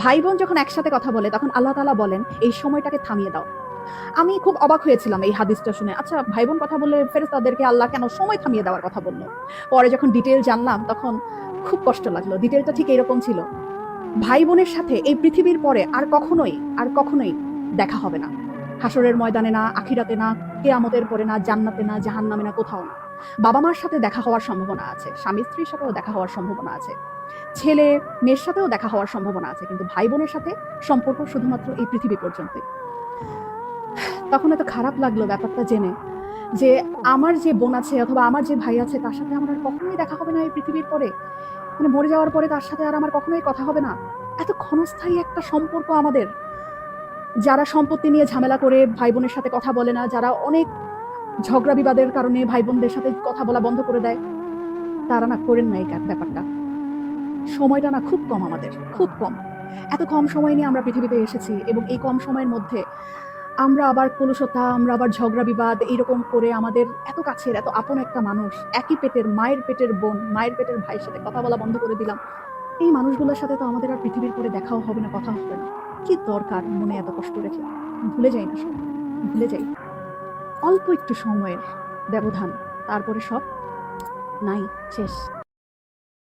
ভাই বোন যখন একসাথে কথা বলে তখন আল্লাহ তাআলা বলেন এই সময়টাকে থামিয়ে দাও। আমি খুব অবাক হয়েছিলাম এই হাদিসটা শুনে। আচ্ছা, ভাই বোন কথা বললে ফেরেশতাদেরকে আল্লাহ কেন সময় থামিয়ে দেওয়ার কথা বলল? পরে যখন ডিটেইল জানলাম তখন খুব কষ্ট লাগলো। ডিটেইলটা ঠিক এরকম ছিল। ভাই বোনের সাথে এই পৃথিবীর পরে আর কখনোই দেখা হবে না। হাসরের ময়দানে না, আখিরাতে না, কিয়ামতের পরে না, জান্নাতে না, জাহান্নামে না, কোথাও না। বাবা মার সাথে দেখা হওয়ার সম্ভাবনা আছে, স্বামী স্ত্রীর সাথেও দেখা হওয়ার সম্ভাবনা আছে, ছেলে মেয়ের সাথেও দেখা হওয়ার সম্ভাবনা আছে, কিন্তু ভাই বোনের সাথে সম্পর্ক শুধুমাত্র এই পৃথিবী পর্যন্তই। তখন এত খারাপ লাগলো ব্যাপারটা জেনে যে আমার যে বোন আছে অথবা আমার যে ভাই আছে তার সাথে আমার আর কখনোই দেখা হবে না এই পৃথিবীর পরে। মানে মরে যাওয়ার পরে তার সাথে আর আমার কখনোই কথা হবে না। এত ক্ষণস্থায়ী একটা সম্পর্ক আমাদের। যারা সম্পত্তি নিয়ে ঝামেলা করে ভাই বোনের সাথে কথা বলে না, যারা অনেক ঝগড়া বিবাদের কারণে ভাই বোনদের সাথে কথা বলা বন্ধ করে দেয়, তারা না করেন না এই ব্যাপারটা। সময়টা না খুব কম আমাদের, খুব কম। এত কম সময় নিয়ে আমরা পৃথিবীতে এসেছি এবং এই কম সময়ের মধ্যে আমরা আবার কলুষতা, আমরা আবার ঝগড়া বিবাদ এইরকম করে আমাদের এত কাছের এত আপন একটা মানুষ, একই পেটের মায়ের পেটের বোন, মায়ের পেটের ভাইয়ের সাথে কথা বলা বন্ধ করে দিলাম। এই মানুষগুলোর সাথে তো আমাদের আর পৃথিবীর পরে দেখাও হবে না, কথা হবে না। কি দরকার মনে এত কষ্ট রেখে? ভুলে যাই না সব, ভুলে যাই। অল্প একটু সময়ের ব্যবধান, তারপরে সব নাই, শেষ।